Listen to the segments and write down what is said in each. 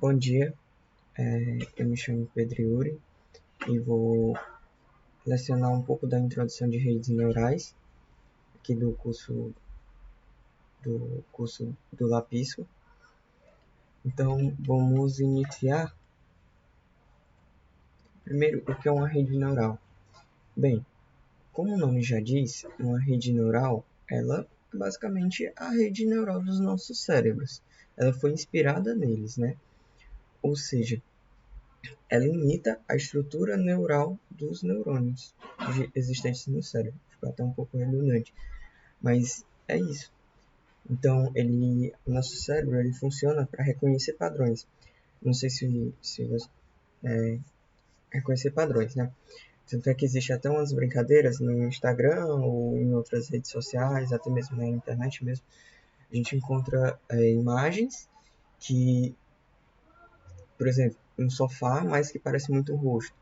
Bom dia, eu me chamo Pedro Yuri e vou lecionar um pouco da introdução de redes neurais aqui do Lapisco. Então, vamos iniciar. Primeiro, o que é uma rede neural? Bem, como o nome já diz, uma rede neural, ela é basicamente a rede neural dos nossos cérebros. Ela foi inspirada neles, né? Ou seja, ela imita a estrutura neural dos neurônios existentes no cérebro. Ficou até um pouco redundante, mas é isso. Então, o nosso cérebro ele funciona para reconhecer padrões. Não sei se você reconhecer padrões, né? Tanto é que existe até umas brincadeiras no Instagram ou em outras redes sociais, até mesmo na internet mesmo. A gente encontra imagens que, por exemplo, um sofá, mas que parece muito um rosto.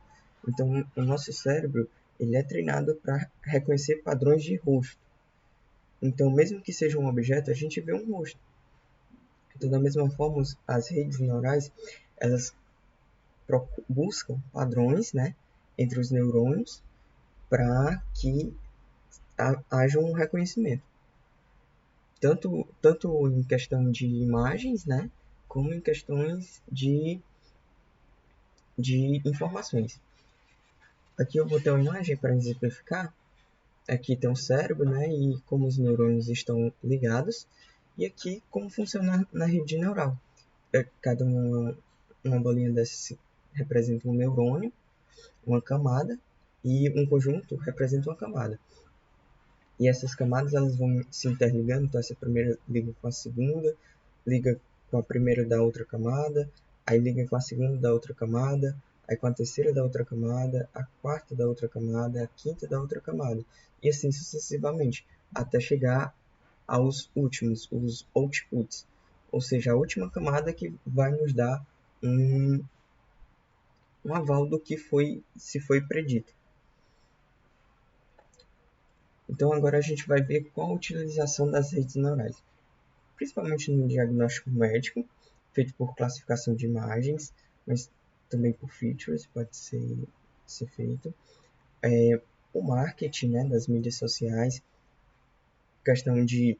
Então, o nosso cérebro ele é treinado para reconhecer padrões de rosto. Então, mesmo que seja um objeto, a gente vê um rosto. Então, da mesma forma, as redes neurais, elas buscam padrões, né, entre os neurônios para que haja um reconhecimento. Tanto em questão de imagens, né, como em questões de informações. Aqui eu vou ter uma imagem para exemplificar. Aqui tem o cérebro, né, e como os neurônios estão ligados. E aqui como funciona na rede neural. Cada uma bolinha dessa representa um neurônio, uma camada, e um conjunto representa uma camada. E essas camadas elas vão se interligando, então essa primeira liga com a segunda, liga com a primeira da outra camada, aí liga com a segunda da outra camada, aí com a terceira da outra camada, a quarta da outra camada, a quinta da outra camada, e assim sucessivamente, até chegar aos últimos, os outputs, ou seja, a última camada que vai nos dar um aval do que se foi predito. Então agora a gente vai ver qual a utilização das redes neurais, principalmente no diagnóstico médico, feito por classificação de imagens, mas também por features pode ser feito. O marketing, né, das mídias sociais, questão de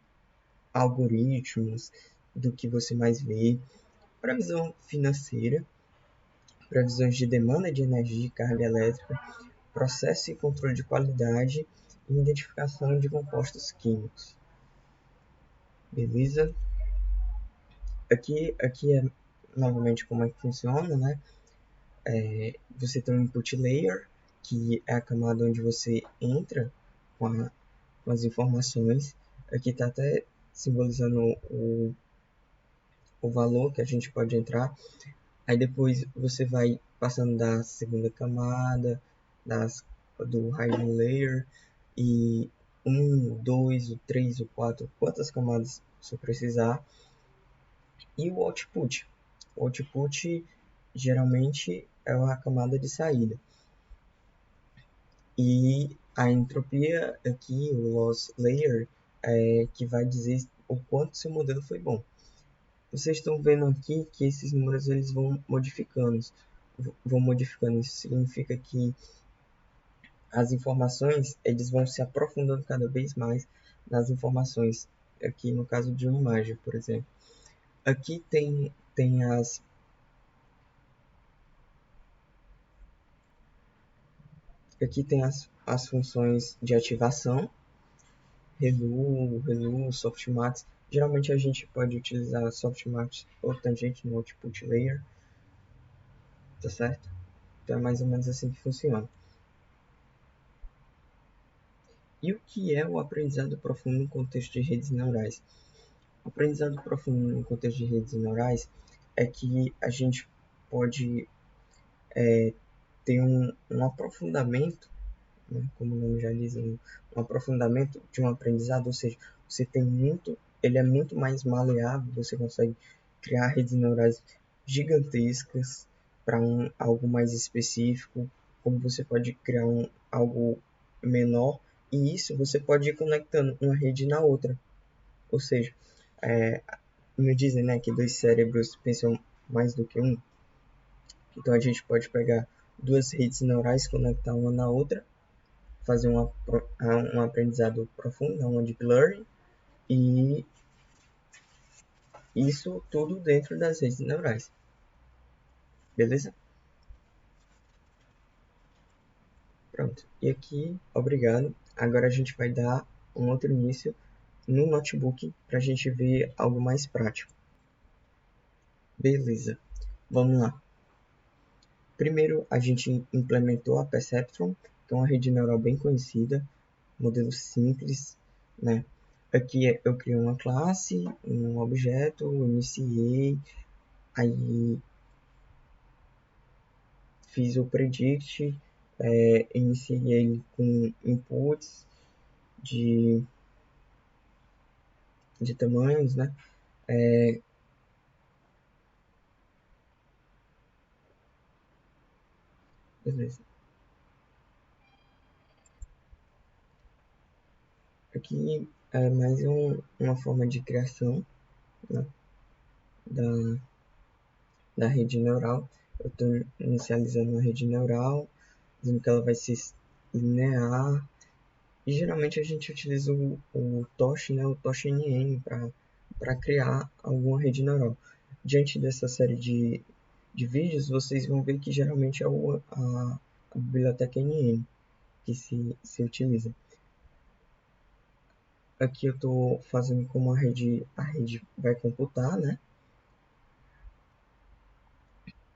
algoritmos, do que você mais vê, previsão financeira, previsões de demanda de energia e carga elétrica, processo e controle de qualidade e identificação de compostos químicos. Beleza? Aqui é novamente como é que funciona, né? Você tem um input layer, que é a camada onde você entra com as informações. Aqui está até simbolizando o valor que a gente pode entrar. Aí depois você vai passando da segunda camada, do hidden layer, e 1, 2, o 3, o 4, quantas camadas você precisar. E o output. O output geralmente é a camada de saída. E a entropia aqui, o loss layer, que vai dizer o quanto seu modelo foi bom. Vocês estão vendo aqui que esses números eles vão modificando. Isso significa que as informações eles vão se aprofundando cada vez mais nas informações. Aqui no caso de uma imagem, por exemplo. Aqui tem as funções de ativação, Relu, Softmax. Geralmente a gente pode utilizar Softmax ou tangente no output layer, tá certo? Então é mais ou menos assim que funciona. E o que é o aprendizado profundo no contexto de redes neurais? O aprendizado profundo no contexto de redes neurais é que a gente pode ter um aprofundamento, né, como o nome já diz, um aprofundamento de um aprendizado, ou seja, ele é muito mais maleável, você consegue criar redes neurais gigantescas para algo mais específico, como você pode criar algo menor, e isso você pode ir conectando uma rede na outra. Ou seja, me dizem, né, que dois cérebros pensam mais do que um. Então a gente pode pegar duas redes neurais, conectar uma na outra, fazer um aprendizado profundo, uma deep learning, e isso tudo dentro das redes neurais. Beleza? Pronto. E aqui, obrigado. Agora a gente vai dar um outro início no notebook para a gente ver algo mais prático. Beleza. Vamos lá. Primeiro, a gente implementou a Perceptron, que é uma rede neural bem conhecida, modelo simples, né? Aqui eu criei uma classe, um objeto, iniciei, aí fiz o predict, iniciei ele com inputs de, de tamanhos, né? Beleza. Aqui é mais uma forma de criação, né, da, da rede neural. Eu estou inicializando uma rede neural, dizendo que ela vai ser linear. E geralmente a gente utiliza o TOSH, né, o TOSH-NN, para criar alguma rede neural. Diante dessa série de vídeos, vocês vão ver que geralmente é a biblioteca NN que se utiliza. Aqui eu estou fazendo como a rede vai computar, né?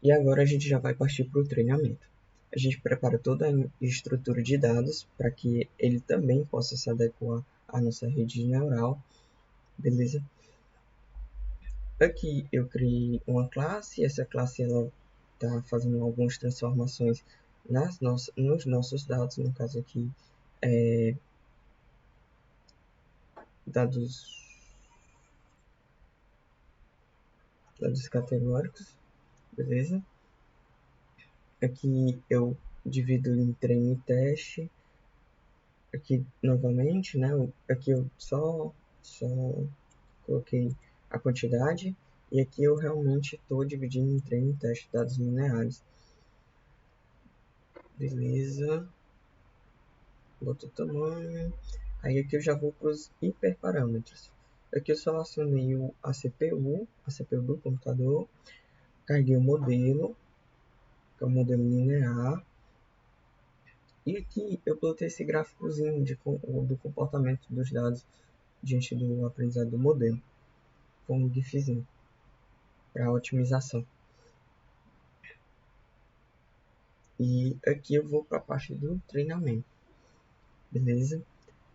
E agora a gente já vai partir para o treinamento. A gente prepara toda a estrutura de dados para que ele também possa se adequar à nossa rede neural, beleza? Aqui eu criei uma classe, essa classe ela está fazendo algumas transformações nos nossos dados, no caso aqui dados, dados categóricos, beleza? Aqui eu divido em treino e teste. Aqui novamente, né? Aqui eu só coloquei a quantidade e aqui eu realmente estou dividindo em treino e teste dados lineares. Beleza. Boto o tamanho. Aí aqui eu já vou para os hiperparâmetros. Aqui eu selecionei a CPU do computador, carreguei o modelo, que é o modelo linear. E aqui eu plotei esse gráficozinho do comportamento dos dados diante do aprendizado do modelo, com um GIFzinho para otimização. E aqui eu vou para a parte do treinamento, beleza?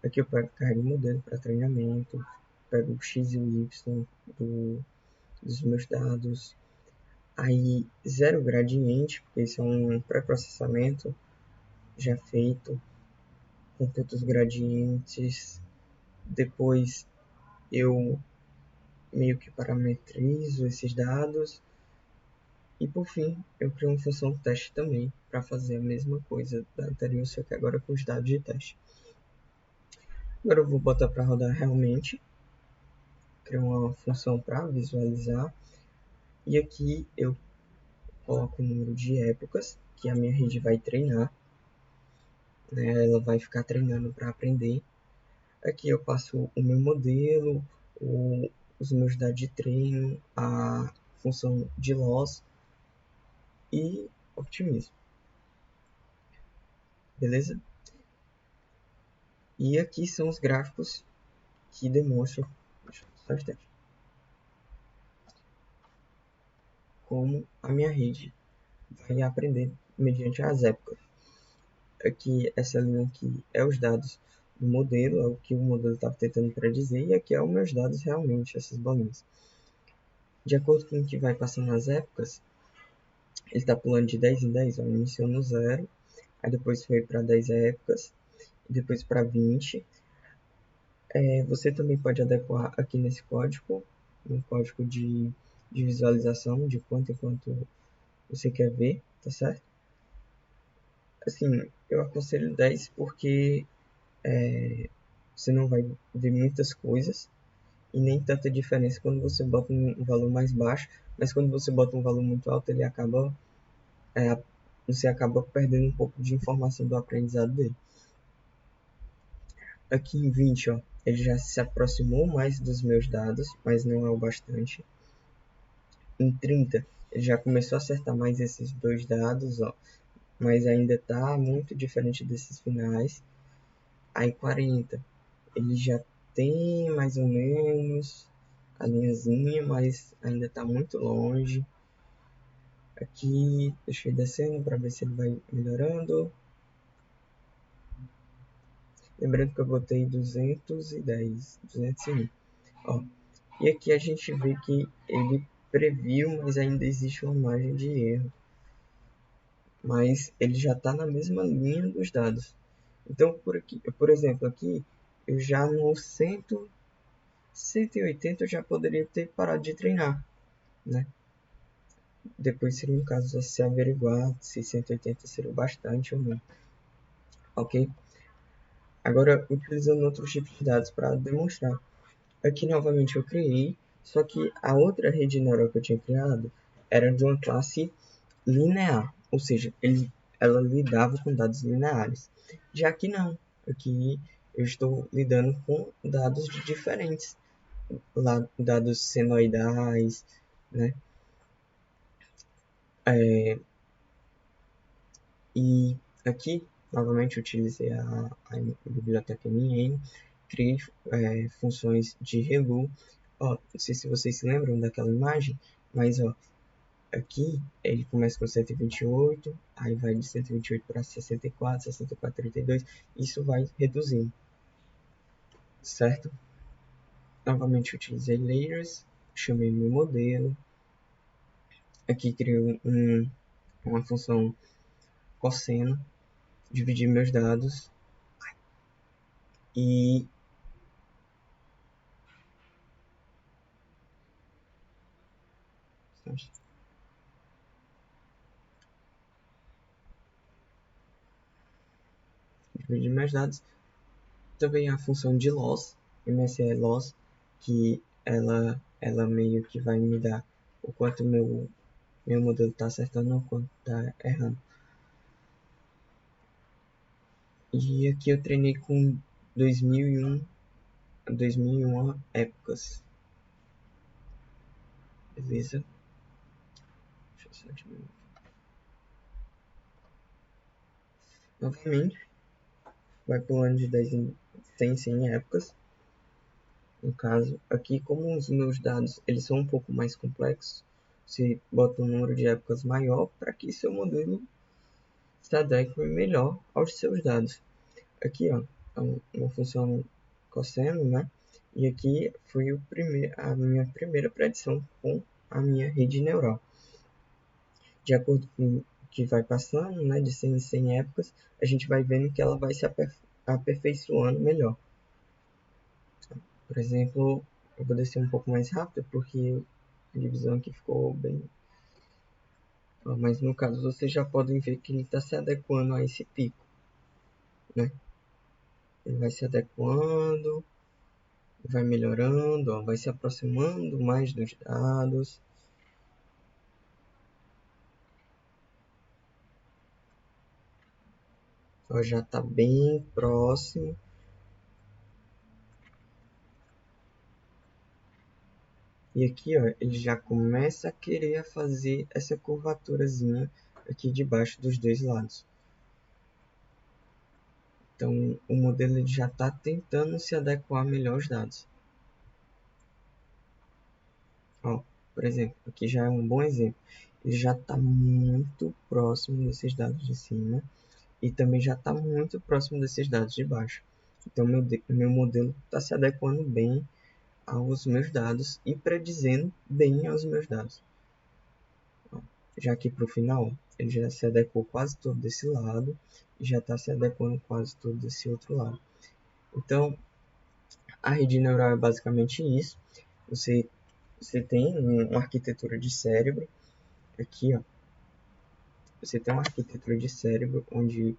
Aqui eu carrego o modelo para treinamento, pego o X e o Y dos meus dados, aí zero gradiente, porque isso é um pré-processamento já feito, com todos os gradientes. Depois eu meio que parametrizo esses dados. E por fim, eu crio uma função teste também para fazer a mesma coisa da anterior, só que agora com os dados de teste. Agora eu vou botar para rodar realmente, criar uma função para visualizar. E aqui eu coloco o número de épocas que a minha rede vai treinar, né? Ela vai ficar treinando para aprender. Aqui eu passo o meu modelo, os meus dados de treino, a função de loss e optimizo. Beleza? E aqui são os gráficos que demonstram como a minha rede vai aprender mediante as épocas. Aqui, essa linha aqui é os dados do modelo, é o que o modelo estava tentando predizer, e aqui é os meus dados realmente, essas bolinhas. De acordo com o que vai passando as épocas, ele está pulando de 10 em 10, ó, iniciou no 0, aí depois foi para 10 épocas, e depois para 20. Você também pode adequar aqui nesse código, no código de visualização, de quanto em quanto você quer ver, tá certo? Assim, eu aconselho 10 porque você não vai ver muitas coisas e nem tanta diferença quando você bota um valor mais baixo, mas quando você bota um valor muito alto, ele acaba, é, você acaba perdendo um pouco de informação do aprendizado dele. Aqui em 20, ó, ele já se aproximou mais dos meus dados, mas não é o bastante. Em 30, ele já começou a acertar mais esses dois dados, ó, mas ainda está muito diferente desses finais. Aí 40, ele já tem mais ou menos a linhazinha, mas ainda está muito longe. Aqui, deixa eu ir descendo para ver se ele vai melhorando. Lembrando que eu botei 210, 201. Ó, e aqui a gente vê que ele previu, mas ainda existe uma margem de erro. Mas ele já está na mesma linha dos dados. Então, por exemplo, aqui eu já no 180 eu já poderia ter parado de treinar, né? Depois seria um caso a se averiguar se 180 seria o bastante ou não, ok? Agora, utilizando outros tipos de dados para demonstrar. Aqui, novamente, eu criei, só que a outra rede neural que eu tinha criado era de uma classe linear, ou seja, ela lidava com dados lineares. Já que não, aqui eu estou lidando com dados diferentes, dados senoidais, né? E aqui, novamente, utilizei a biblioteca NN, criei funções de relu. Ó, não sei se vocês se lembram daquela imagem, mas ó, aqui ele começa com 128, aí vai de 128 para 64, 64, 32, isso vai reduzindo, certo? Novamente utilizei layers, chamei meu modelo, aqui criei uma função cosseno, dividi meus dados e dividi meus dados. Também a função de loss, MSE loss, que ela meio que vai me dar o quanto meu modelo está acertando ou o quanto está errando. E aqui eu treinei com 2001 épocas. Beleza? Deixa eu só diminuir. Novamente, vai pulando de 10 em 100 épocas. No caso, aqui como os meus dados eles são um pouco mais complexos, você bota um número de épocas maior para que seu modelo se adeque melhor aos seus dados. Aqui, ó, uma função cosseno, né? E aqui foi a minha primeira predição com a minha rede neural. De acordo com o que vai passando, né, de 100 em 100 épocas, a gente vai vendo que ela vai se aperfeiçoando melhor. Por exemplo, eu vou descer um pouco mais rápido porque a divisão aqui ficou bem... Mas no caso vocês já podem ver que ele está se adequando a esse pico, né? Ele vai se adequando, vai melhorando, ó, vai se aproximando mais dos dados. Ó, já está bem próximo. E aqui, ó, ele já começa a querer fazer essa curvaturazinha aqui debaixo dos dois lados. Então, o modelo ele já está tentando se adequar melhor aos dados. Ó, por exemplo, aqui já é um bom exemplo. Ele já está muito próximo desses dados de cima e também já está muito próximo desses dados de baixo. Então, meu modelo está se adequando bem aos meus dados e predizendo bem aos meus dados. Já aqui para o final, ele já se adequou quase todo desse lado e já está se adequando quase todo desse outro lado. Então, a rede neural é basicamente isso. Você tem uma arquitetura de cérebro. Aqui, ó, você tem uma arquitetura de cérebro onde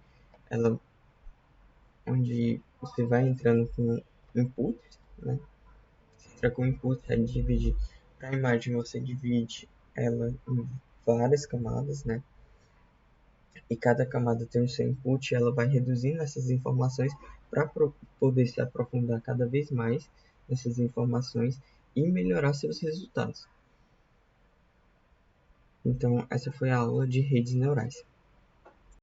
você vai entrando com inputs, né? Será que o input é dividir para a imagem, você divide ela em várias camadas, né? E cada camada tem o seu input, e ela vai reduzindo essas informações para poder se aprofundar cada vez mais nessas informações e melhorar seus resultados. Então, essa foi a aula de redes neurais.